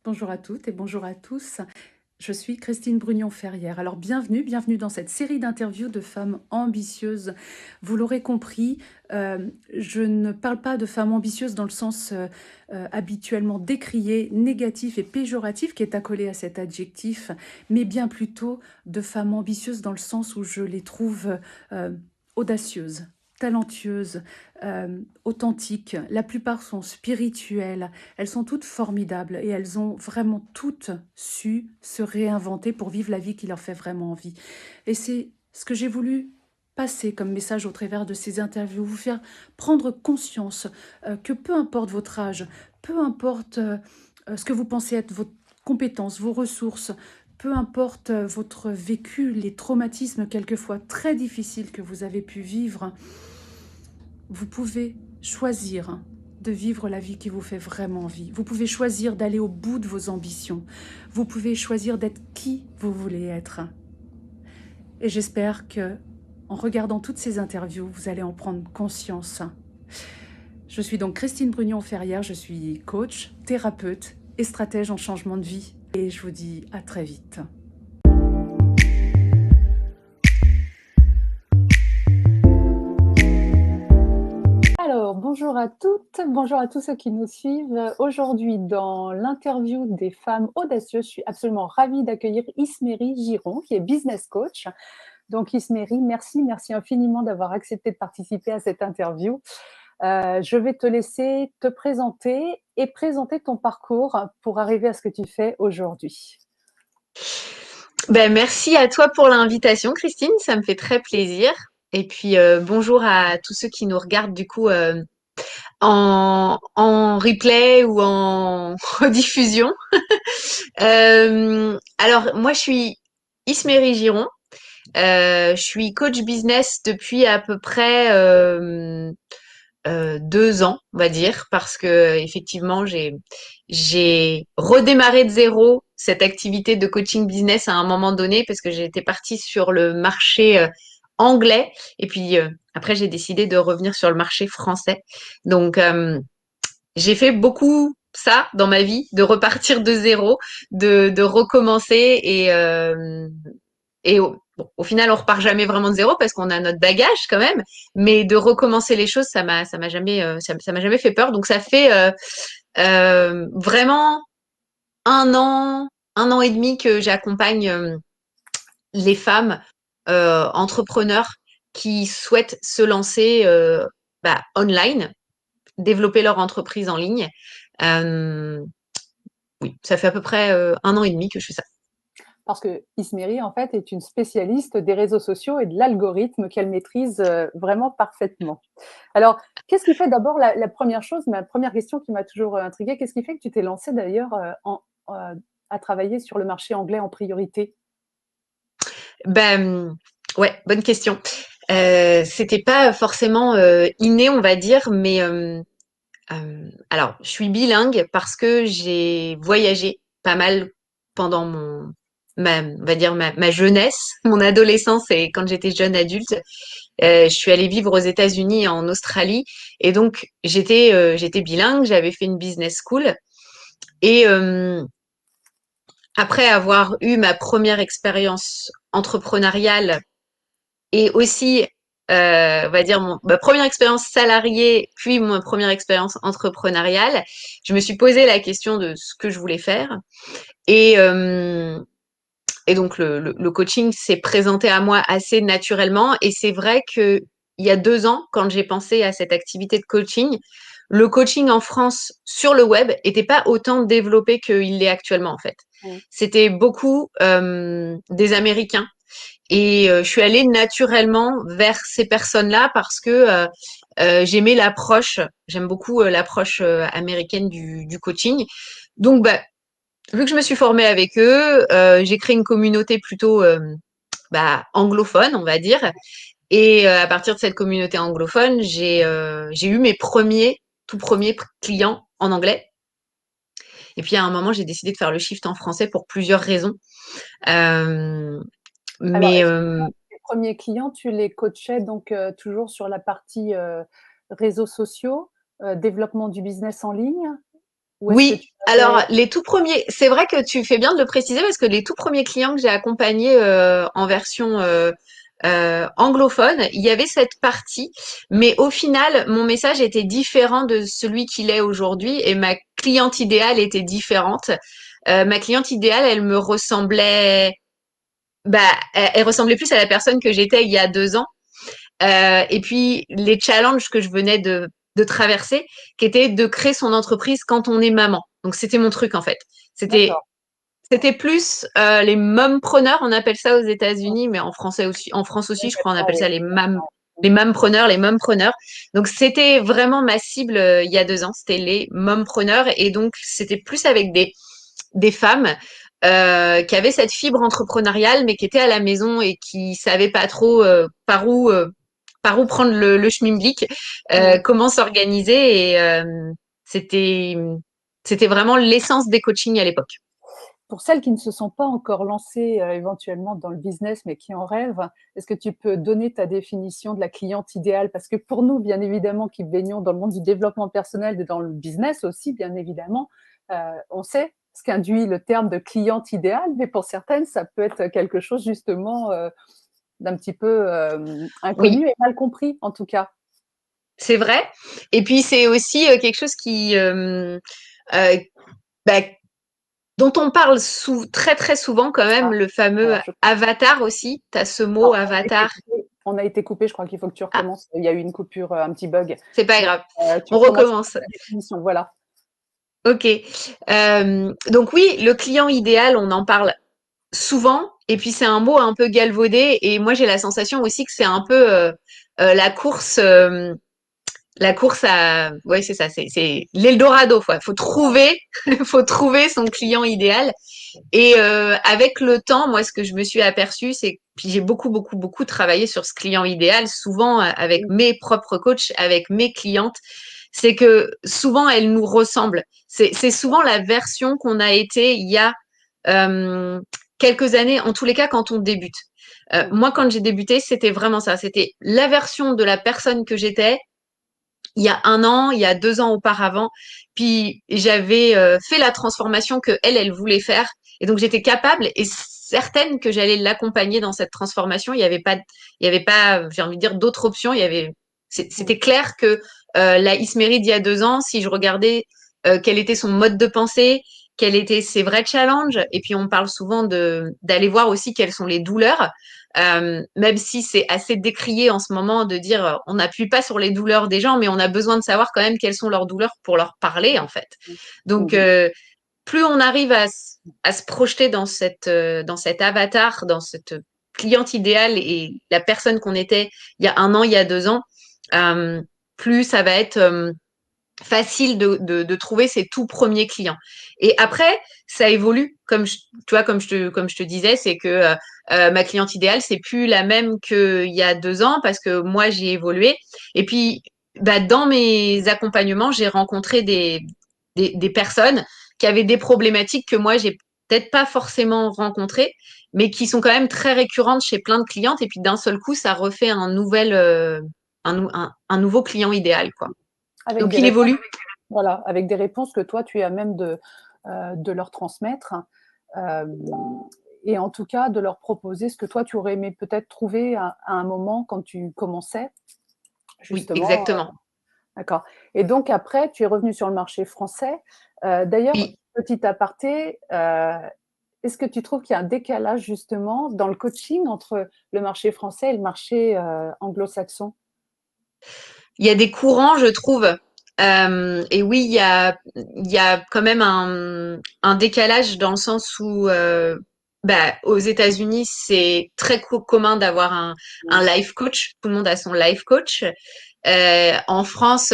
Bonjour à toutes et bonjour à tous. Je suis Christine Brugnon-Ferrière. Alors bienvenue dans cette série d'interviews de femmes ambitieuses. Vous l'aurez compris, je ne parle pas de femmes ambitieuses dans le sens habituellement décrié, négatif et péjoratif qui est accolé à cet adjectif, mais bien plutôt de femmes ambitieuses dans le sens où je les trouve audacieuses, talentueuses, authentiques. La plupart sont spirituelles. Elles sont toutes formidables et elles ont vraiment toutes su se réinventer pour vivre la vie qui leur fait vraiment envie. Et c'est ce que j'ai voulu passer comme message au travers de ces interviews, vous faire prendre conscience que peu importe votre âge, peu importe ce que vous pensez être votre compétence, vos ressources, peu importe votre vécu, les traumatismes quelquefois très difficiles que vous avez pu vivre, vous pouvez choisir de vivre la vie qui vous fait vraiment envie. Vous pouvez choisir d'aller au bout de vos ambitions. Vous pouvez choisir d'être qui vous voulez être. Et j'espère que, en regardant toutes ces interviews, vous allez en prendre conscience. Je suis donc Christine Brugnon-Ferrière, je suis coach, thérapeute et stratège en changement de vie. Et je vous dis à très vite. Alors, bonjour à toutes, bonjour à tous ceux qui nous suivent. Aujourd'hui, dans l'interview des femmes audacieuses, je suis absolument ravie d'accueillir Isméry Giron, qui est business coach. Donc, Isméry, merci infiniment d'avoir accepté de participer à cette interview. Je vais te laisser te présenter et présenter ton parcours pour arriver à ce que tu fais aujourd'hui. Merci à toi pour l'invitation, Christine. Ça me fait très plaisir. Et puis, bonjour à tous ceux qui nous regardent du coup en replay ou en rediffusion. Alors, moi, je suis Isméry Giron. Je suis coach business depuis à peu près 2 ans, on va dire, parce que effectivement, j'ai redémarré de zéro cette activité de coaching business à un moment donné parce que j'étais partie sur le marché anglais et puis après j'ai décidé de revenir sur le marché français. Donc j'ai fait beaucoup ça dans ma vie, de repartir de zéro, de recommencer et bon, au final, on repart jamais vraiment de zéro parce qu'on a notre bagage quand même. Mais de recommencer les choses, ça m'a jamais, ça m'a jamais fait peur. Donc ça fait vraiment un an, 1 an et demi que j'accompagne les femmes entrepreneurs qui souhaitent se lancer online, développer leur entreprise en ligne. Euh, oui, ça fait à peu près 1 an et demi que je fais ça. Parce que Isméry, en fait, est une spécialiste des réseaux sociaux et de l'algorithme qu'elle maîtrise vraiment parfaitement. Alors, qu'est-ce qui fait d'abord la première chose, ma première question qui m'a toujours intriguée, qu'est-ce qui fait que tu t'es lancée d'ailleurs à travailler sur le marché anglais en priorité? Ben, ouais, bonne question. C'était pas forcément inné, on va dire, mais alors, je suis bilingue parce que j'ai voyagé pas mal pendant on va dire ma jeunesse, mon adolescence et quand j'étais jeune adulte. Je suis allée vivre aux États-Unis et en Australie et donc j'étais bilingue, j'avais fait une business school et après avoir eu ma première expérience entrepreneuriale et aussi, on va dire, ma première expérience salariée, puis ma première expérience entrepreneuriale, je me suis posé la question de ce que je voulais faire. Et, euh, et donc, le coaching s'est présenté à moi assez naturellement. Et c'est vrai que il y a 2 ans, quand j'ai pensé à cette activité de coaching, le coaching en France sur le web était pas autant développé qu'il l'est actuellement, en fait. Mm. C'était beaucoup des Américains et je suis allée naturellement vers ces personnes-là parce que j'aimais l'approche, j'aime beaucoup l'approche américaine du coaching. Donc, bah, vu que je me suis formée avec eux, j'ai créé une communauté plutôt anglophone, on va dire. Et à partir de cette communauté anglophone, j'ai eu mes tout premiers clients en anglais. Et puis à un moment, j'ai décidé de faire le shift en français pour plusieurs raisons. Euh, Alors, mais excuse-moi, tes premiers clients, tu les coachais donc toujours sur la partie réseaux sociaux, développement du business en ligne Ou est-ce que Oui, tu alors avais... les tout premiers, c'est vrai que tu fais bien de le préciser parce que les tout premiers clients que j'ai accompagnés en version anglophone, il y avait cette partie, mais au final, mon message était différent de celui qu'il est aujourd'hui et ma cliente idéale était différente. Ma cliente idéale, elle me ressemblait, bah, elle ressemblait plus à la personne que j'étais il y a 2 ans. Et puis les challenges que je venais de traverser, qui étaient de créer son entreprise quand on est maman. Donc c'était mon truc en fait. C'était D'accord. c'était plus les mompreneurs, on appelle ça aux États-Unis, mais en français aussi, en France aussi, je crois, on appelle Oui. ça les mompreneurs, les mompreneurs. Donc c'était vraiment ma cible il y a 2 ans, c'était les mompreneurs, et donc c'était plus avec des femmes qui avaient cette fibre entrepreneuriale, mais qui étaient à la maison et qui savaient pas trop par où prendre le schmilblick, Mm. comment s'organiser, et c'était c'était vraiment l'essence des coachings à l'époque. Pour celles qui ne se sont pas encore lancées éventuellement dans le business, mais qui en rêvent, est-ce que tu peux donner ta définition de la cliente idéale? Parce que pour nous, bien évidemment, qui baignons dans le monde du développement personnel et dans le business aussi, bien évidemment, on sait ce qu'induit le terme de cliente idéale, mais pour certaines, ça peut être quelque chose justement d'un petit peu Oui, inconnu et mal compris, en tout cas. c'est vrai. Et puis c'est aussi quelque chose qui euh, bah, dont on parle très très souvent quand même, Ah, le fameux alors je avatar aussi. Tu as ce non, mot avatar. on a été coupé, je crois qu'il faut que tu Ah, recommences. Il y a eu une coupure, un petit bug. c'est pas Donc, grave. tu On recommences recommence. la définition, voilà. Ok. Donc oui, le client idéal, on en parle souvent. Et puis c'est un mot un peu galvaudé. Et moi j'ai la sensation aussi que c'est un peu la course. La course à, ouais, c'est ça, c'est l'Eldorado, quoi. Faut trouver, faut trouver son client idéal. Et avec le temps, moi, ce que je me suis aperçue, c'est, puis j'ai beaucoup travaillé sur ce client idéal, souvent avec mes propres coachs, avec mes clientes, c'est que souvent elles nous ressemblent. C'est souvent la version qu'on a été il y a euh, quelques années, en tous les cas quand on débute. Moi, quand j'ai débuté, c'était vraiment ça. C'était la version de la personne que j'étais il y a 1 an, il y a 2 ans auparavant. Puis j'avais fait la transformation que elle voulait faire. Et donc j'étais capable et certaine que j'allais l'accompagner dans cette transformation. Il y avait pas, j'ai envie de dire, d'autres options. C'était clair que la Ismérie d'il y a 2 ans, si je regardais quel était son mode de pensée, quels étaient ses vrais challenges, et puis on parle souvent d'aller voir aussi quelles sont les douleurs. Même si c'est assez décrié en ce moment de dire on n'appuie pas sur les douleurs des gens, mais on a besoin de savoir quand même quelles sont leurs douleurs pour leur parler en fait. Donc Mhm. plus on arrive à se projeter dans cet avatar, dans cette cliente idéale et la personne qu'on était il y a 1 an, il y a 2 ans, euh, plus ça va être facile de trouver ses tout premiers clients. Et après, ça évolue, tu vois, comme je te disais, c'est que ma cliente idéale, c'est plus la même qu'il y a 2 ans parce que moi, j'ai évolué. Et puis, bah, dans mes accompagnements, j'ai rencontré des personnes qui avaient des problématiques que moi, j'ai peut-être pas forcément rencontrées, mais qui sont quand même très récurrentes chez plein de clientes. Et puis, d'un seul coup, ça refait un nouveau client idéal, quoi. Avec Donc, des il réponses, évolue. voilà, avec des réponses que toi, tu es à même de leur transmettre. Euh, et en tout cas, de leur proposer ce que toi, tu aurais aimé peut-être trouver à un moment quand tu commençais, Oui, justement. exactement. D'accord. Et donc, après, tu es revenu sur le marché français. D'ailleurs, Oui. petit aparté, est-ce que tu trouves qu'il y a un décalage justement dans le coaching entre le marché français et le marché anglo-saxon? Il y a des courants, je trouve. Et oui, il y a quand même un décalage dans le sens où, bah, aux États-Unis, c'est très commun d'avoir un life coach. Tout le monde a son life coach. En France,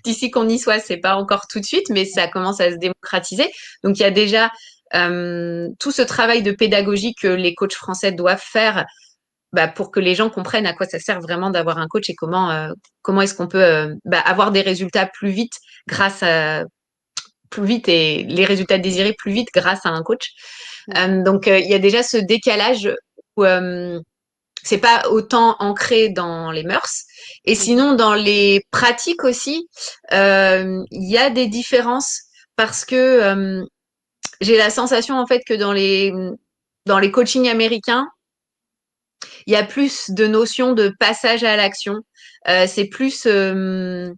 d'ici qu'on y soit, c'est pas encore tout de suite, mais ça commence à se démocratiser. Donc, il y a déjà tout ce travail de pédagogie que les coachs français doivent faire bah, pour que les gens comprennent à quoi ça sert vraiment d'avoir un coach et comment est-ce qu'on peut bah, avoir des résultats plus vite et les résultats désirés plus vite grâce à un coach. Donc il y a déjà ce décalage où c'est pas autant ancré dans les mœurs. Et sinon, dans les pratiques aussi, il y a des différences. parce que j'ai la sensation en fait que dans les coachings américains, il y a plus de notions de passage à l'action. C'est plus euh,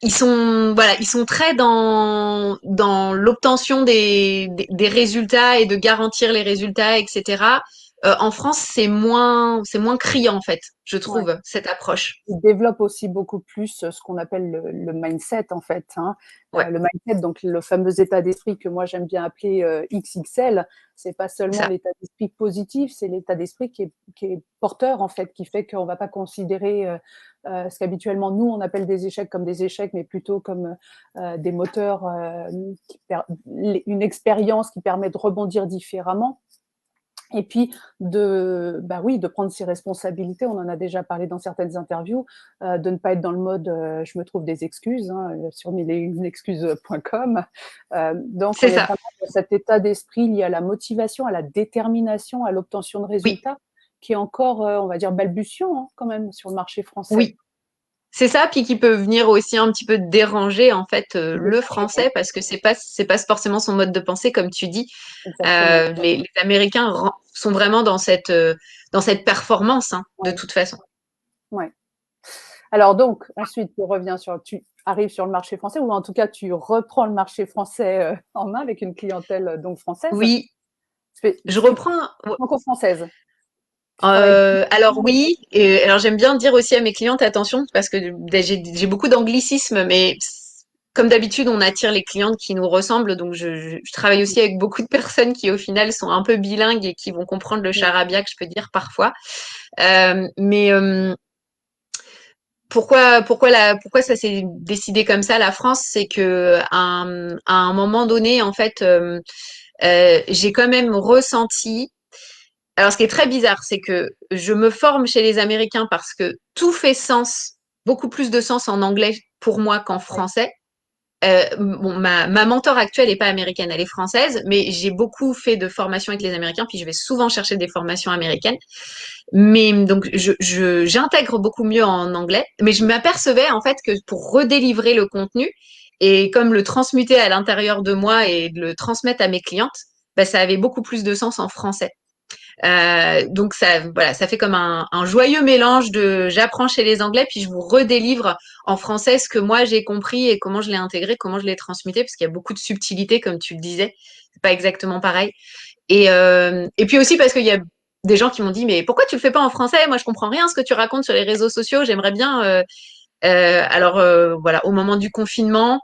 ils sont très dans l'obtention des résultats et de garantir les résultats, etc. En France, c'est moins criant en fait, je Ouais. trouve, cette approche. Il développe aussi beaucoup plus ce qu'on appelle le mindset, en fait. Hein. Ouais, Le mindset, donc le fameux état d'esprit que moi j'aime bien appeler XXL, c'est pas seulement ça. l'état d'esprit positif, c'est l'état d'esprit qui est porteur, en fait, qui fait qu'on va pas considérer ce qu'habituellement nous on appelle des échecs comme des échecs, mais plutôt comme des moteurs, une expérience qui permet de rebondir différemment. Et puis bah oui, de prendre ses responsabilités, on en a déjà parlé dans certaines interviews, de ne pas être dans le mode je me trouve des excuses, hein, sur milleetunexcuses.com. Donc on C'est est ça. vraiment dans cet état d'esprit lié à la motivation, à la détermination, à l'obtention de Oui, résultats, qui est encore, on va dire, balbutiant hein, quand même sur le marché français. oui. C'est ça, puis qui peut venir aussi un petit peu déranger en fait le Déranger, ouais, français parce que c'est pas forcément son mode de pensée comme tu dis. exactement. Les Américains sont vraiment dans cette performance hein, de Ouais, toute façon. ouais. Alors donc, ensuite, tu arrives sur le marché français, ou en tout cas, tu reprends le marché français en main avec une clientèle donc française, Oui, je reprends. franco-française. Tu travailles Alors beaucoup avec oui, et alors j'aime bien dire aussi à mes clientes attention parce que j'ai beaucoup d'anglicisme, mais comme d'habitude on attire les clientes qui nous ressemblent, donc je travaille aussi avec beaucoup de personnes qui au final sont un peu bilingues et qui vont comprendre le ouais, charabia que je peux dire parfois. Mais pourquoi ça s'est décidé comme ça la France, c'est que à un moment donné en fait j'ai quand même ressenti alors, ce qui est très bizarre, c'est que je me forme chez les Américains parce que tout fait sens, beaucoup plus de sens en anglais pour moi qu'en ouais, français. Bon, ma mentor actuelle n'est pas américaine, elle est française, mais j'ai beaucoup fait de formations avec les Américains, puis je vais souvent chercher des formations américaines. Mais donc, j'intègre beaucoup mieux en anglais, mais je m'apercevais en fait que pour redélivrer le contenu et comme le transmuter à l'intérieur de moi et de le transmettre à mes clientes, bah, ça avait beaucoup plus de sens en français. Donc ça, voilà, ça fait comme un joyeux mélange de j'apprends chez les Anglais, puis je vous redélivre en français ce que moi j'ai compris et comment je l'ai intégré, comment je l'ai transmuté, parce qu'il y a beaucoup de subtilités, comme tu le disais. C'est pas exactement pareil. Et puis aussi parce qu'il y a des gens qui m'ont dit, mais pourquoi tu le fais pas en français? Moi, je comprends rien ce que tu racontes sur les réseaux sociaux. J'aimerais bien. Voilà, au moment du confinement,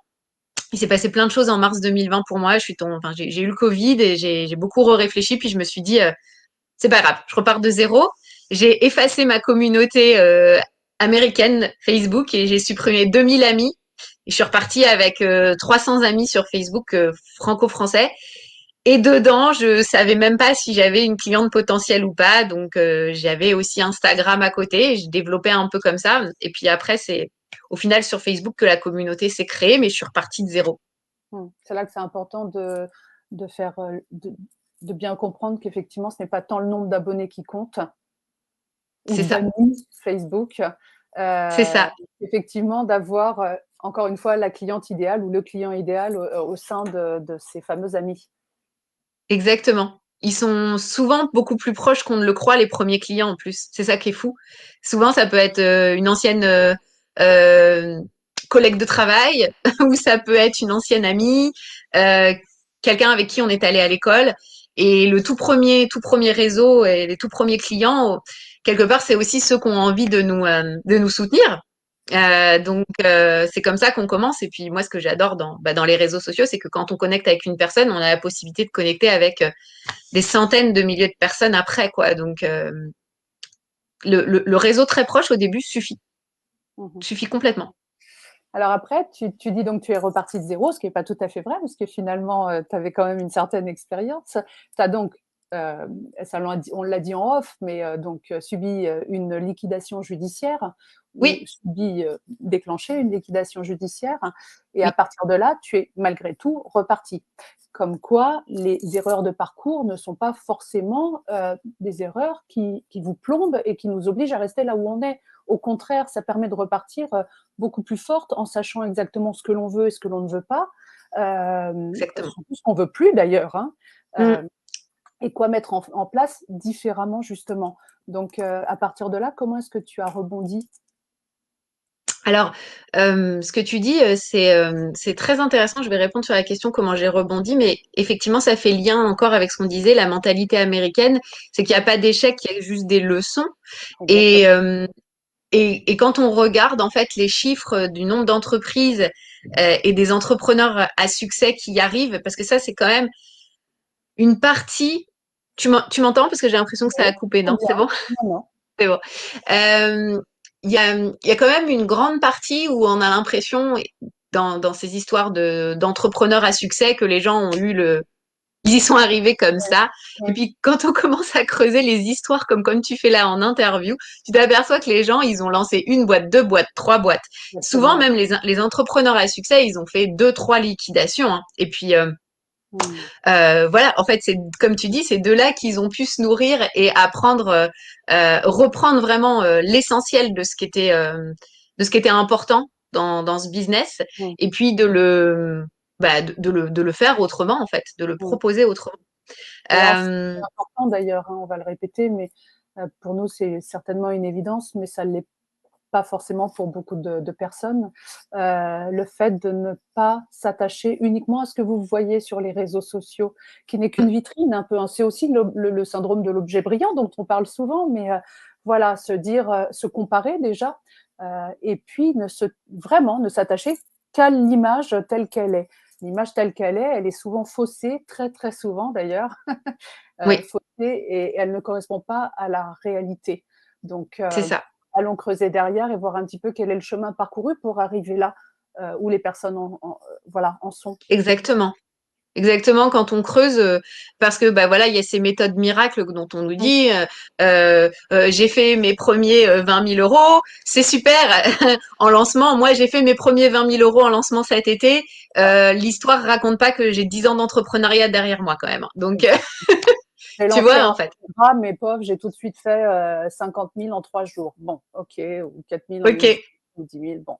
il s'est passé plein de choses en mars 2020 pour moi. Enfin, j'ai eu le Covid et j'ai beaucoup réfléchi, puis je me suis dit c'est pas grave, je repars de zéro. J'ai effacé ma communauté américaine Facebook et j'ai supprimé 2000 amis. Et je suis repartie avec 300 amis sur Facebook franco-français. Et dedans, je savais même pas si j'avais une cliente potentielle ou pas. Donc, j'avais aussi Instagram à côté. Je développais un peu comme ça. Et puis après, c'est au final sur Facebook que la communauté s'est créée, mais je suis repartie de zéro. C'est là que c'est important de faire, de bien comprendre qu'effectivement, ce n'est pas tant le nombre d'abonnés qui compte ou C'est ça. d'amis Facebook, C'est heu, ça. effectivement d'avoir, encore une fois, la cliente idéale ou le client idéal au sein de ces fameux amis. Exactement. Ils sont souvent beaucoup plus proches qu'on ne le croit, les premiers clients en plus. C'est ça qui est fou. Souvent, ça peut être une ancienne euh, collègue de travail ou ça peut être une ancienne amie, euh, quelqu'un avec qui on est allé à l'école. Et le tout premier réseau et les tout premiers clients, quelque part, c'est aussi ceux qui ont envie de nous soutenir. C'est comme ça qu'on commence. Et puis moi, ce que j'adore dans les réseaux sociaux, c'est que quand on connecte avec une personne, on a la possibilité de connecter avec des centaines de milliers de personnes après, quoi. Donc le réseau très proche au début Mmh. suffit complètement. Alors après, tu dis donc tu es reparti de zéro, ce qui n'est pas tout à fait vrai, parce que finalement, tu avais quand même une certaine expérience. Tu as donc, on l'a dit en off, mais donc subi une liquidation judiciaire ou Oui, déclenché une liquidation judiciaire. Et à oui, partir de là, tu es malgré tout reparti. Comme quoi, les erreurs de parcours ne sont pas forcément des erreurs qui vous plombent et qui nous obligent à rester là où on est. Au contraire, ça permet de repartir beaucoup plus forte en sachant exactement ce que l'on veut et ce que l'on ne veut pas, Exactement. surtout ce qu'on ne veut plus d'ailleurs, hein, Mmh. et quoi mettre en place différemment justement. Donc, à partir de là, comment est-ce que tu as rebondi? Alors, ce que tu dis, c'est très intéressant. Je vais répondre sur la question comment j'ai rebondi, mais effectivement, ça fait lien encore avec ce qu'on disait, la mentalité américaine, c'est qu'il y a pas d'échec, il y a juste des leçons et Exactement. hem et quand on regarde en fait les chiffres du nombre d'entreprises, et des entrepreneurs à succès qui y arrivent, parce que ça, c'est quand même une partie. Tu m'entends? Parce que j'ai l'impression que ça Oui, a coupé, très non? C'est bien. bon? Non, non. C'est bon. Euh, il y a quand même une grande partie où on a l'impression, dans ces histoires d'entrepreneurs à succès, que les gens ont eu ils y sont arrivés comme Ouais, ça. Et ouais, puis, quand on commence à creuser les histoires comme tu fais là en interview, tu t'aperçois que les gens, ils ont lancé une boîte, deux boîtes, trois boîtes. Souvent, exactement. même les entrepreneurs à succès, ils ont fait deux, trois liquidations, hein. Et puis, Mmh. voilà, en fait, c'est comme tu dis, c'est de là qu'ils ont pu se nourrir et apprendre, reprendre vraiment l'essentiel de ce qui était important dans ce business, Mmh. et puis de le faire autrement, en fait, de le Mmh. proposer autrement. Et alors, c'est Euh, important d'ailleurs, hein, on va le répéter, mais pour nous, c'est certainement une évidence, mais ça ne l'est pas forcément pour beaucoup de personnes. Le fait de ne pas s'attacher uniquement à ce que vous voyez sur les réseaux sociaux, qui n'est qu'une vitrine un peu, hein. C'est aussi le syndrome de l'objet brillant dont on parle souvent, mais voilà, se dire, se comparer déjà, et puis vraiment ne s'attacher qu'à l'image telle qu'elle est. L'image telle qu'elle est, elle est souvent faussée, très, très souvent d'ailleurs, oui, faussée, et elle ne correspond pas à la réalité. Donc, c'est ça. allons creuser derrière et voir un petit peu quel est le chemin parcouru pour arriver là, où les personnes voilà, en sont. Exactement. Exactement, quand on creuse, parce que bah voilà, il y a ces méthodes miracles dont on nous Mmh. dit, j'ai fait mes premiers 20 000 euros, c'est super en lancement. Moi, j'ai fait mes premiers 20 000 euros en lancement cet été. L'histoire raconte pas que j'ai 10 ans d'entrepreneuriat derrière moi quand même, hein. Donc, J'ai tu lancé vois, un en fait. programme, mais pauvre, j'ai tout de suite fait 50 000 en 3 jours. Bon, ok, ou 4 000 en Ok, une journée, ou 10 000. Bon,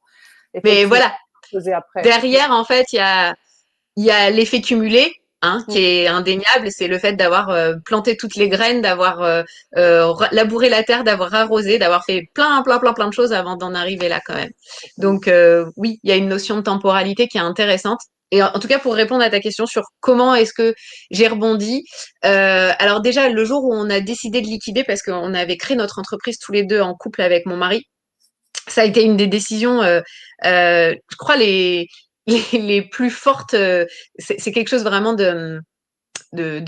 mais effectivement, voilà, faisais après. derrière, en fait, il y a l'effet cumulé, hein, qui Mmh. est indéniable. C'est le fait d'avoir planté toutes les graines, d'avoir labouré la terre, d'avoir arrosé, d'avoir fait plein, plein, plein, plein de choses avant d'en arriver là quand même. Exactement. Donc oui, il y a une notion de temporalité qui est intéressante. Et en tout cas, pour répondre à ta question sur comment est-ce que j'ai rebondi, alors déjà, le jour où on a décidé de liquider, parce qu'on avait créé notre entreprise tous les deux en couple avec mon mari, ça a été une des décisions, je crois, les plus fortes. C'est quelque chose vraiment de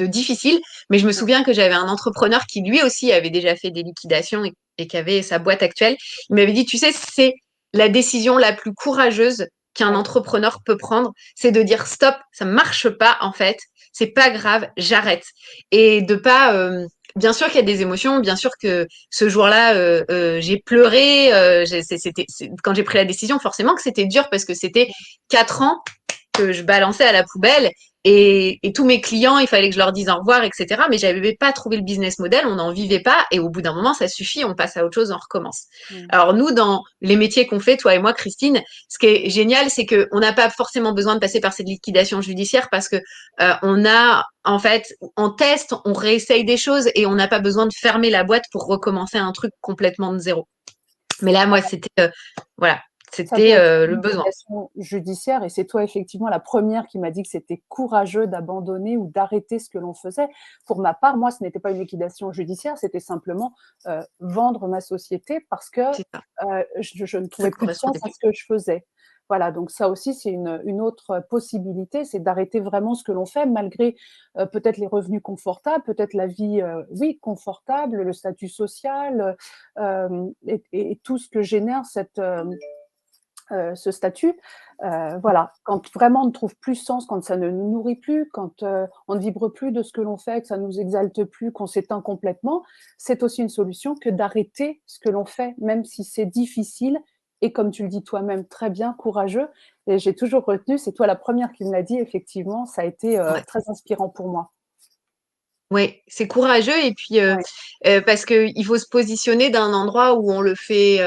difficile. Mais je me Mmh. souviens que j'avais un entrepreneur qui lui aussi avait déjà fait des liquidations et qui avait sa boîte actuelle. Il m'avait dit, tu sais, c'est la décision la plus courageuse qu'un Ouais. entrepreneur peut prendre, c'est de dire stop, ça marche pas en fait, c'est pas grave, j'arrête. Et de pas, bien sûr qu'il y a des émotions, bien sûr que ce jour-là, j'ai pleuré. Quand j'ai pris la décision, forcément que c'était dur parce que c'était 4 ans que je balançais à la poubelle, et tous mes clients, il fallait que je leur dise au revoir, etc. Mais j'avais pas trouvé le business model, on n'en vivait pas, et au bout d'un moment, ça suffit, on passe à autre chose, on recommence. Mmh. Alors nous, dans les métiers qu'on fait, toi et moi, Christine, ce qui est génial, c'est qu'on n'a pas forcément besoin de passer par cette liquidation judiciaire, parce que on a, en fait, on teste, on réessaye des choses, et on n'a pas besoin de fermer la boîte pour recommencer un truc complètement de zéro. Mais là, moi, c'était voilà, Ça peut c'était être le une besoin. liquidation judiciaire, et c'est toi effectivement la première qui m'a dit que c'était courageux d'abandonner ou d'arrêter ce que l'on faisait. Pour ma part, moi, ce n'était pas une liquidation judiciaire, c'était simplement vendre ma société parce que C'est ça. je ne Ça trouvais plus de sens correspondait à plus. ce que je faisais. Voilà, donc ça aussi, c'est une autre possibilité, c'est d'arrêter vraiment ce que l'on fait, malgré peut-être les revenus confortables, peut-être la vie, oui, confortable, le statut social, et tout ce que génère ce statut. Voilà, quand vraiment on ne trouve plus sens, quand ça ne nous nourrit plus, quand on ne vibre plus de ce que l'on fait, que ça ne nous exalte plus, qu'on s'éteint complètement, c'est aussi une solution que d'arrêter ce que l'on fait, même si c'est difficile et, comme tu le dis toi-même très bien, courageux. Et j'ai toujours retenu, c'est toi la première qui me l'a dit, effectivement, ça a été Ouais. très inspirant pour moi. Ouais, c'est courageux et puis Ouais. parce que il faut se positionner d'un endroit où on le fait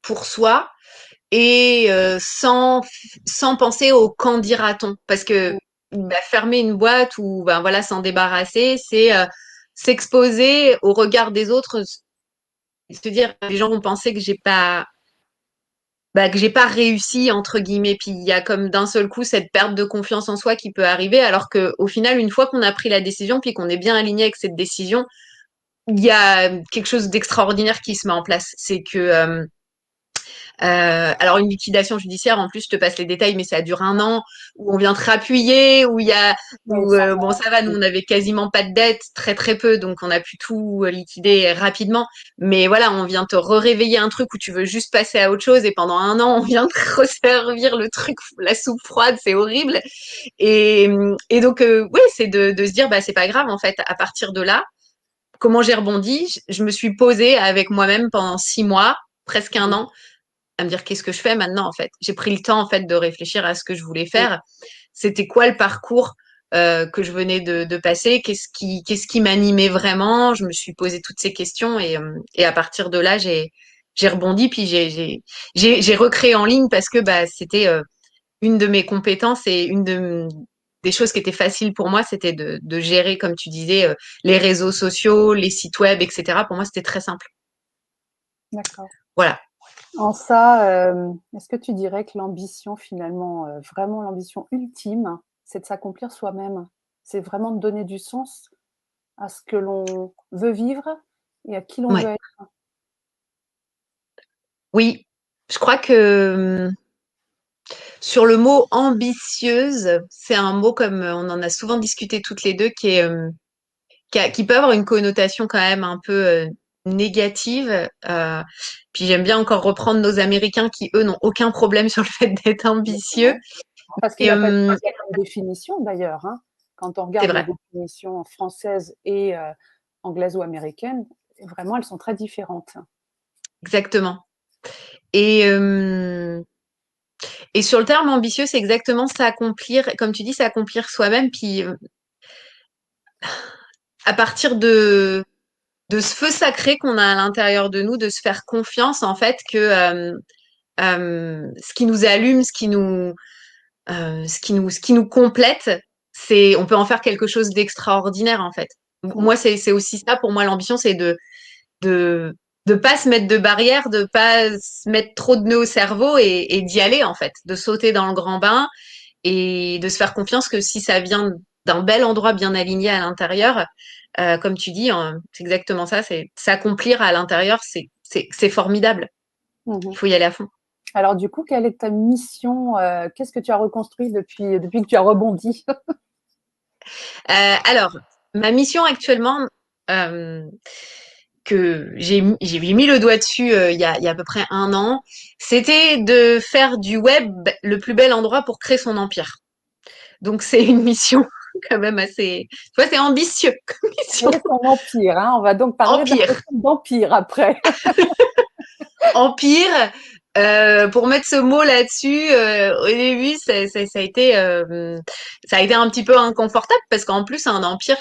pour soi et sans penser au quand dira-t-on. Parce que bah, fermer une boîte ou ben voilà s'en débarrasser, c'est s'exposer au regard des autres, se dire les gens vont penser que j'ai pas réussi entre guillemets. Puis il y a comme d'un seul coup cette perte de confiance en soi qui peut arriver, alors que au final une fois qu'on a pris la décision puis qu'on est bien aligné avec cette décision, il y a quelque chose d'extraordinaire qui se met en place. C'est que alors une liquidation judiciaire, en plus, je te passe les détails, mais ça dure 1 an, où on vient te rappuyer, Oui, ça bon ça va, nous on avait quasiment pas de dette, très très peu, donc on a pu tout liquider rapidement. Mais voilà, on vient te réveiller un truc où tu veux juste passer à autre chose, et pendant 1 an, on vient te resservir le truc, la soupe froide, c'est horrible. Et, et donc oui, c'est de se dire bah c'est pas grave en fait. À partir de là, comment j'ai rebondi? Je me suis posée avec moi-même pendant 6 mois, presque 1 an à me dire qu'est-ce que je fais maintenant en fait. J'ai pris le temps en fait de réfléchir à ce que je voulais oui. faire. C'était quoi le parcours que je venais de passer? Qu'est-ce qui m'animait vraiment? Je me suis posé toutes ces questions et à partir de là j'ai rebondi puis j'ai recréé en ligne parce que bah c'était une de mes compétences et des choses qui étaient faciles pour moi, c'était de gérer, comme tu disais, les réseaux sociaux, les sites web, etc. Pour moi, c'était très simple. D'accord. Voilà. En ça, est-ce que tu dirais que l'ambition finalement, vraiment l'ambition ultime, c'est de s'accomplir soi-même? C'est vraiment de donner du sens à ce que l'on veut vivre et à qui l'on veut Ouais. être? Oui. Je crois que sur le mot ambitieuse, c'est un mot comme on en a souvent discuté toutes les deux, qui peut avoir une connotation quand même un peu négative. Puis j'aime bien encore reprendre nos Américains qui, eux, n'ont aucun problème sur le fait d'être ambitieux. Exactement. Parce qu'il Et n'a pas il y a pas de définition d'ailleurs, hein. Quand on c'est regarde les vrai, définitions françaises et anglaises ou américaines, vraiment elles sont très différentes. exactement. Et, euh, et sur le terme ambitieux, c'est exactement s'accomplir, comme tu dis, s'accomplir soi-même. Puis à partir de ce feu sacré qu'on a à l'intérieur de nous, de se faire confiance, en fait, que ce qui nous allume, ce qui nous complète, on peut en faire quelque chose d'extraordinaire, en fait. Mmh. Moi, c'est aussi ça, pour moi, l'ambition, c'est de, de pas se mettre de barrières, de pas se mettre trop de nœuds au cerveau et d'y aller, en fait, de sauter dans le grand bain et de se faire confiance que si ça vient d'un bel endroit bien aligné à l'intérieur, comme tu dis, hein, c'est exactement ça, c'est s'accomplir à l'intérieur, c'est formidable. Il Mmh. faut y aller à fond. Alors du coup, quelle est ta mission? Qu'est-ce que tu as reconstruit depuis que tu as rebondi? Alors, ma mission actuellement, euh, que j'ai mis le doigt dessus il y a à peu près 1 an, c'était de faire du web le plus bel endroit pour créer son empire. Donc c'est une mission quand même assez, tu vois, c'est ambitieux comme mission. Créer son empire, hein. On va donc parler d'un peu Empire, d'empire après. empire. Pour mettre ce mot là-dessus, au début, ça a été un petit peu inconfortable parce qu'en plus, un empire,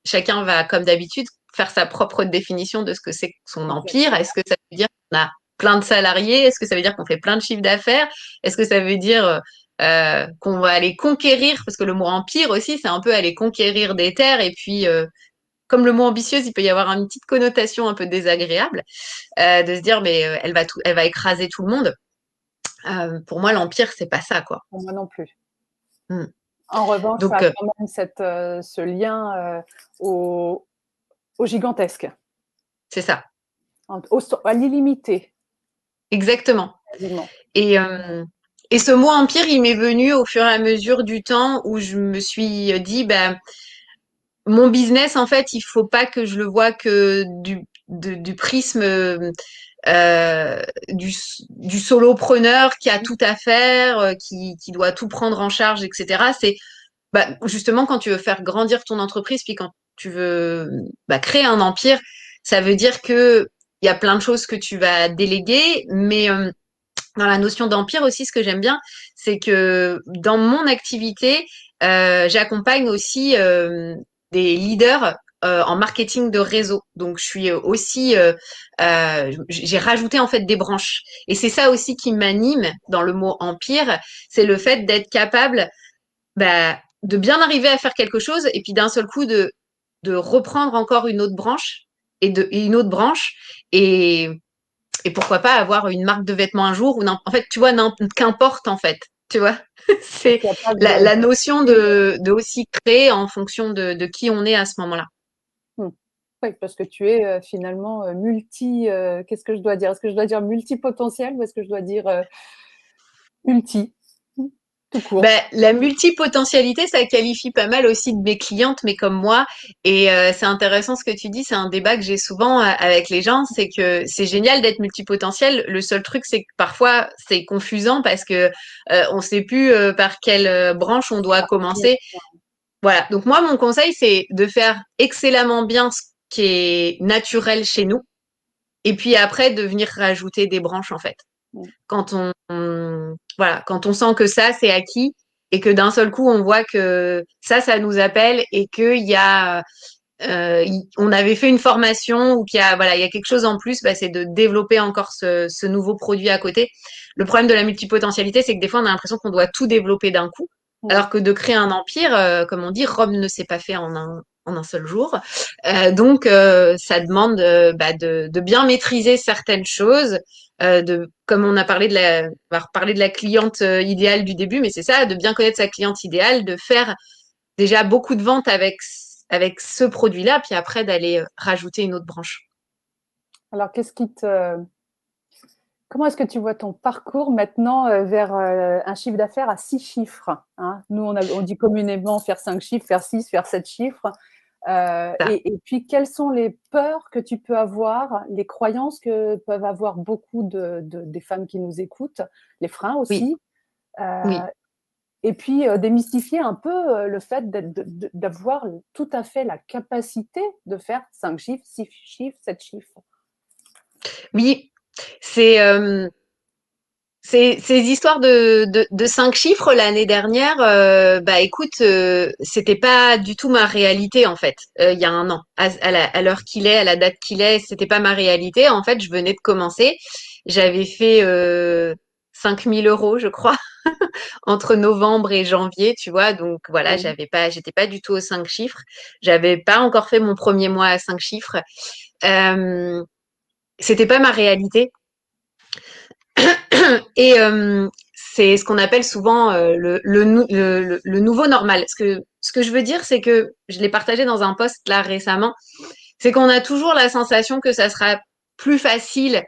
chacun va, comme d'habitude, faire sa propre définition de ce que c'est que son empire. Est-ce Exactement. que ça veut dire qu'on a plein de salariés? Est-ce que ça veut dire qu'on fait plein de chiffres d'affaires? Est-ce que ça veut dire qu'on va aller conquérir? Parce que le mot empire aussi, c'est un peu aller conquérir des terres et puis comme le mot ambitieuse, il peut y avoir une petite connotation un peu désagréable, de se dire mais elle va écraser tout le monde. Pour moi, l'empire, c'est pas ça, quoi. Pour moi non plus. Mm. En revanche, ça Donc, a quand même ce lien au, au gigantesque, c'est ça, à l'illimité, exactement. quasiment. Et, euh, et ce mot empire, il m'est venu au fur et à mesure du temps où je me suis dit, bah, mon business, en fait, il faut pas que je le vois que du prisme du solopreneur qui a tout à faire, qui doit tout prendre en charge, etc. C'est bah, justement quand tu veux faire grandir ton entreprise, puis quand tu veux bah, créer un empire, ça veut dire que il y a plein de choses que tu vas déléguer, mais dans la notion d'empire aussi, ce que j'aime bien, c'est que dans mon activité, j'accompagne aussi des leaders en marketing de réseau. Donc, je suis aussi, j'ai rajouté en fait des branches. Et c'est ça aussi qui m'anime dans le mot empire, c'est le fait d'être capable de bien arriver à faire quelque chose et puis d'un seul coup de reprendre encore une autre branche et une autre branche et, et pourquoi pas avoir une marque de vêtements un jour ou en fait, tu vois, qu'importe en fait, tu vois. C'est capable la notion de aussi créer en fonction de qui on est à ce moment-là. Oui, parce que tu es finalement qu'est-ce que je dois dire? Est-ce que je dois dire multipotentiel ou est-ce que je dois dire multi, tout court? La multipotentialité, ça qualifie pas mal aussi de mes clientes, mais comme moi. Et c'est intéressant ce que tu dis, c'est un débat que j'ai souvent avec les gens, c'est que c'est génial d'être multipotentiel. Le seul truc, c'est que parfois, c'est confusant parce que on sait plus par quelle branche on doit commencer. Voilà. Donc moi, mon conseil, c'est de faire excellemment bien ce qui est naturel chez nous, et puis après, de venir rajouter des branches, en fait quand voilà, quand on sent que ça, c'est acquis et que d'un seul coup, on voit que ça nous appelle et qu'il y a, on avait fait une formation ou qu'il y a, voilà, il y a quelque chose en plus, c'est de développer encore ce nouveau produit à côté. Le problème de la multipotentialité, c'est que des fois, on a l'impression qu'on doit tout développer d'un coup, alors que de créer un empire, comme on dit, Rome ne s'est pas fait en un seul jour. Donc, ça demande de bien maîtriser certaines choses, comme on a parlé on va reparler de la cliente idéale du début, mais c'est ça, de bien connaître sa cliente idéale, de faire déjà beaucoup de ventes avec ce produit-là, puis après d'aller rajouter une autre branche. Alors, comment est-ce que tu vois ton parcours maintenant vers un chiffre d'affaires à 6 chiffres, hein? Nous, on dit communément faire 5 chiffres, faire 6, faire 7 chiffres. Et puis, quelles sont les peurs que tu peux avoir, les croyances que peuvent avoir beaucoup des femmes qui nous écoutent, les freins Oui, aussi, oui. et puis démystifier un peu le fait d'avoir tout à fait la capacité de faire 5 chiffres, 6 chiffres, 7 chiffres. Oui, c'est ces histoires de 5 chiffres l'année dernière, écoute, c'était pas du tout ma réalité en fait. Il y a un an, à l'heure qu'il est, à la date qu'il est, c'était pas ma réalité. En fait, je venais de commencer. J'avais fait 5 000 euros, je crois, entre novembre et janvier, tu vois. Donc voilà, Oui. j'étais pas du tout aux 5 chiffres. J'avais pas encore fait mon premier mois à 5 chiffres. Euh, C'était pas ma réalité. Et c'est ce qu'on appelle souvent le nouveau normal. Ce que je veux dire, c'est que je l'ai partagé dans un post là récemment, c'est qu'on a toujours la sensation que ça sera plus facile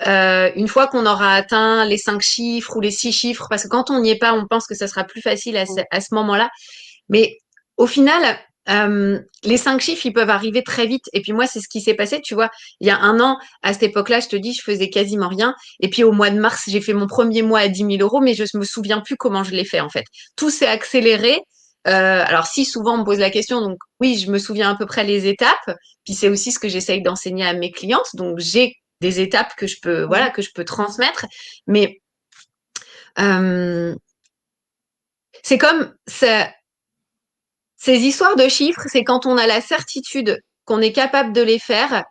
une fois qu'on aura atteint les 5 chiffres ou les 6 chiffres, parce que quand on n'y est pas, on pense que ça sera plus facile à ce moment-là. Mais au final, les 5 chiffres, ils peuvent arriver très vite. Et puis moi, c'est ce qui s'est passé, tu vois. Il y a un an, à cette époque-là, je te dis, je faisais quasiment rien. Et puis au mois de mars, j'ai fait mon premier mois à 10 000 euros, mais je me souviens plus comment je l'ai fait, en fait. Tout s'est accéléré. Alors si souvent on me pose la question, donc oui, je me souviens à peu près les étapes. Puis c'est aussi ce que j'essaye d'enseigner à mes clientes. Donc j'ai des étapes que je peux, voilà, que je peux transmettre. Mais euh, c'est comme ça. Ces histoires de chiffres, c'est quand on a la certitude qu'on est capable de les faire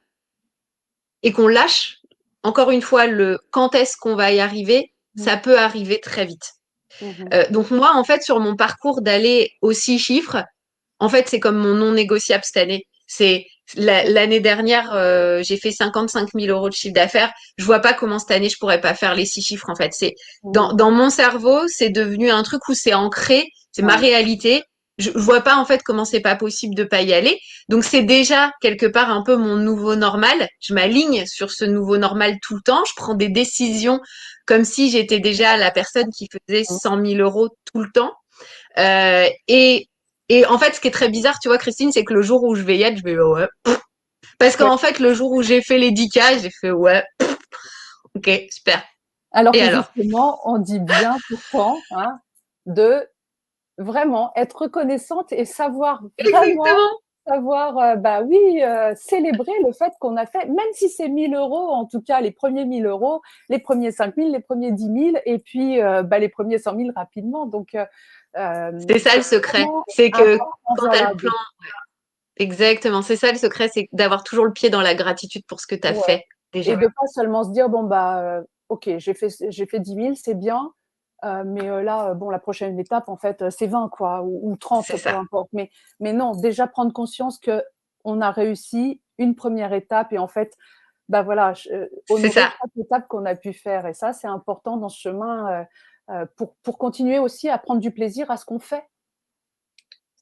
et qu'on lâche, encore une fois, le quand est-ce qu'on va y arriver, ça peut arriver très vite. Mhm. Donc moi, en fait, sur mon parcours d'aller aux 6 chiffres, en fait, c'est comme mon non négociable cette année. C'est l'année dernière, j'ai fait 55 000 euros de chiffre d'affaires. Je vois pas comment cette année je pourrais pas faire les 6 chiffres. En fait, c'est Mhm. dans mon cerveau, c'est devenu un truc où c'est ancré, c'est ma Ouais. réalité. Je vois pas en fait comment c'est pas possible de pas y aller. Donc c'est déjà quelque part un peu mon nouveau normal. Je m'aligne sur ce nouveau normal tout le temps. Je prends des décisions comme si j'étais déjà la personne qui faisait 100 000 euros tout le temps. Euh, et, et en fait, ce qui est très bizarre, tu vois, Christine, c'est que le jour où je vais y être, je vais ouais. Parce Ouais. qu'en fait, le jour où j'ai fait les 10K, j'ai fait ouais, ok, super. Alors Et que alors? justement, on dit bien pourtant, hein, de vraiment être reconnaissante et Exactement. savoir, bah oui, célébrer le fait qu'on a fait, même si c'est 1 000 euros, en tout cas les premiers 1 000 euros, les premiers 5 000, les premiers 10 000 et puis les premiers 100 000 rapidement. Donc, C'est ça c'est le secret. vraiment C'est que important, quand tu as voilà, le plan, Exactement. C'est ça le secret, c'est d'avoir toujours le pied dans la gratitude pour ce que tu as Ouais. fait Et déjà. de pas seulement se dire: «Bon, bah, OK, j'ai fait 10 000, c'est bien, mais là, bon, la prochaine étape, en fait, c'est 20 quoi, ou 30, C'est peu ça. importe». Mais non, déjà prendre conscience qu'on a réussi une première étape et en fait, bah, voilà, C'est honorer ça. chaque étape qu'on a pu faire et ça, c'est important dans ce chemin, pour continuer aussi à prendre du plaisir à ce qu'on fait.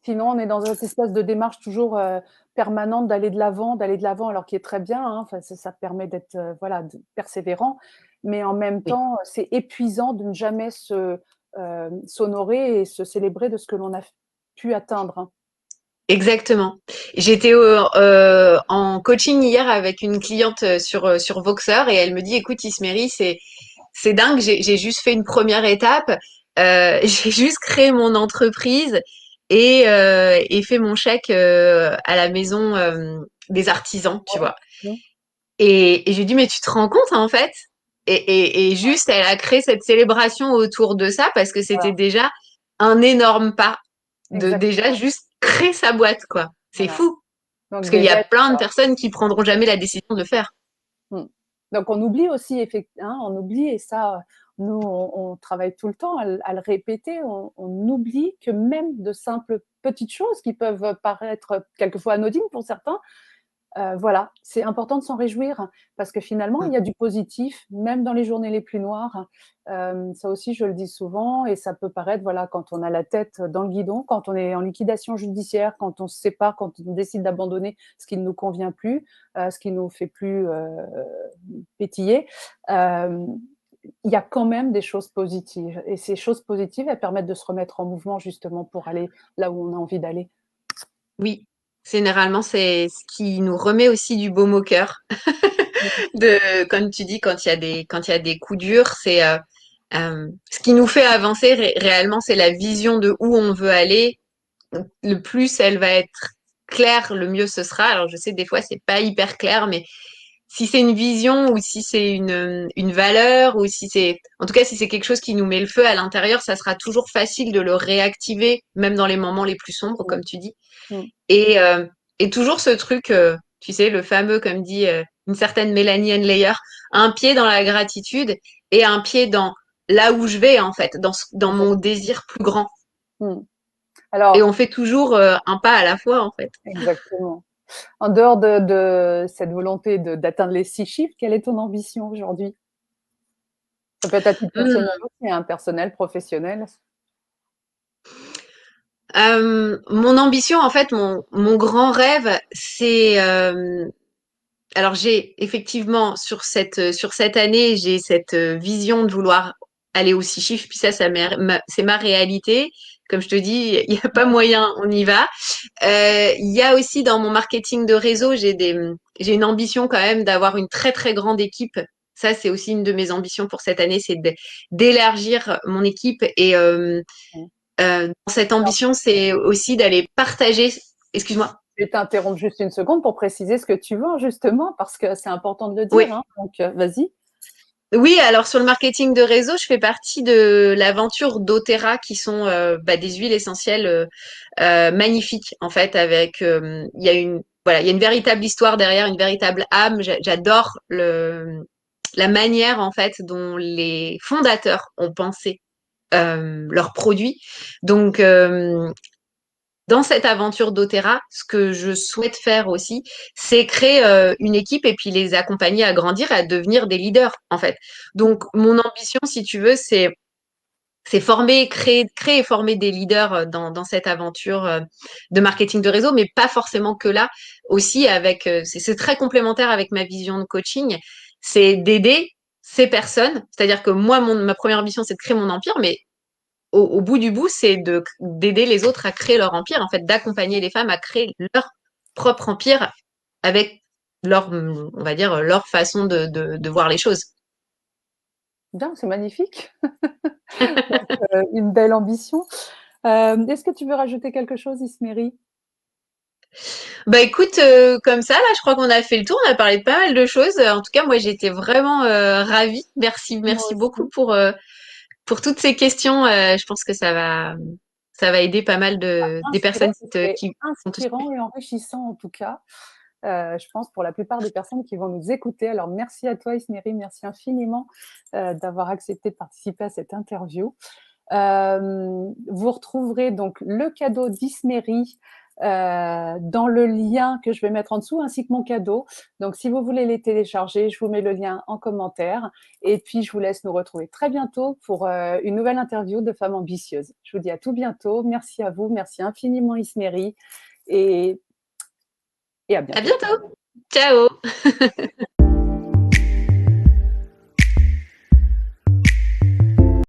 Sinon, on est dans cette espèce de démarche toujours, permanente d'aller de l'avant, alors qui est très bien, hein, enfin ça permet d'être, voilà, persévérant, mais en même Oui. temps, c'est épuisant de ne jamais s'honorer et se célébrer de ce que l'on a pu atteindre, hein. Exactement. J'étais en coaching hier avec une cliente sur Voxer et elle me dit, écoute, Ismeri, c'est dingue, j'ai juste fait une première étape, j'ai juste créé mon entreprise et fait mon chèque à la maison des artisans, tu Ouais. vois. Mmh. Et je lui dis, mais tu te rends compte en fait? Et juste, elle a créé cette célébration autour de ça parce que c'était Voilà, déjà un énorme pas de déjà exactement, juste créer sa boîte, quoi. C'est voilà. fou. Donc Parce qu'il y a déjà plein de personnes qui prendront jamais la décision de le faire. mmh. Donc on oublie aussi on oublie et ça, nous on travaille tout le temps à le répéter, on oublie que même de simples petites choses qui peuvent paraître quelquefois anodines pour certains, voilà, c'est important de s'en réjouir parce que finalement il Mm. y a du positif même dans les journées les plus noires. Ça aussi je le dis souvent et ça peut paraître, voilà, quand on a la tête dans le guidon, quand on est en liquidation judiciaire, quand on se sépare, quand on décide d'abandonner ce qui ne nous convient plus, ce qui nous fait plus, pétiller, il y a quand même des choses positives et ces choses positives, elles permettent de se remettre en mouvement justement pour aller là où on a envie d'aller. Oui. Généralement, c'est ce qui nous remet aussi du baume au cœur. De, comme tu dis, quand il y a des coups durs, ce qui nous fait avancer réellement, c'est la vision de où on veut aller. Le plus elle va être claire, le mieux ce sera. Alors je sais des fois c'est pas hyper clair, mais si c'est une vision ou si c'est une valeur ou si c'est, en tout cas si c'est quelque chose qui nous met le feu à l'intérieur, ça sera toujours facile de le réactiver, même dans les moments les plus sombres, Mmh. comme tu dis. Mmh. Et, euh, et toujours ce truc, tu sais, le fameux, comme dit une certaine Mélanie Henleyer, un pied dans la gratitude et un pied dans là où je vais en fait, dans mon Exactement. désir plus grand. Mmh. Et Alors on fait toujours un pas à la fois en fait. exactement. En dehors de cette volonté d'atteindre les 6 chiffres, quelle est ton ambition aujourd'hui? Ça peut être à titre personnel Hmm. aussi, hein, personnel, professionnel. Mon ambition, en fait, mon grand rêve, alors j'ai effectivement sur cette année, j'ai cette vision de vouloir aller aux 6 chiffres, puis c'est ma réalité. Comme je te dis, il n'y a pas moyen, on y va. Il y a aussi dans mon marketing de réseau, j'ai une ambition quand même d'avoir une très très grande équipe. Ça, c'est aussi une de mes ambitions pour cette année, d'élargir mon équipe. Mmh. Dans cette Alors, ambition, c'est aussi d'aller partager. Excuse-moi. je vais t'interrompre juste une seconde pour préciser ce que tu vends justement, parce que c'est important de le Oui. dire, hein, donc vas-y. Oui, alors sur le marketing de réseau, je fais partie de l'aventure d'Otera, qui sont des huiles essentielles magnifiques en fait. Avec il y a une voilà, il y a une véritable histoire derrière, une véritable âme. J'adore la manière en fait dont les fondateurs ont pensé leurs produits. Donc dans cette aventure d'Otera, ce que je souhaite faire aussi, c'est créer une équipe et puis les accompagner à grandir et à devenir des leaders, en fait. Donc, mon ambition, si tu veux, c'est créer et former des leaders dans cette aventure de marketing de réseau, mais pas forcément que là. Aussi, c'est très complémentaire avec ma vision de coaching, c'est d'aider ces personnes. C'est-à-dire que moi, ma première ambition, c'est de créer mon empire, mais au bout du bout, c'est d'aider les autres à créer leur empire, en fait, d'accompagner les femmes à créer leur propre empire avec on va dire, leur façon de voir les choses. Bien, c'est magnifique. Donc une belle ambition. Est-ce que tu veux rajouter quelque chose, Isméry? Bah écoute, comme ça, là, je crois qu'on a fait le tour, on a parlé de pas mal de choses. En tout cas, moi, j'étais vraiment ravie. Moi Merci beaucoup aussi. pour toutes ces questions. Je pense que ça va aider pas mal des personnes C'est qui sont tous. inspirant et enrichissant en tout cas, je pense pour la plupart des personnes qui vont nous écouter. Alors merci à toi Isméry, merci infiniment, d'avoir accepté de participer à cette interview. Vous retrouverez donc le cadeau d'Isméry dans le lien que je vais mettre en dessous, ainsi que mon cadeau. Donc, si vous voulez les télécharger, je vous mets le lien en commentaire. Et puis, je vous laisse nous retrouver très bientôt pour une nouvelle interview de Femmes ambitieuses. Je vous dis à tout bientôt. Merci à vous. Merci infiniment, Isméry. Et à À bientôt. bientôt. Ciao.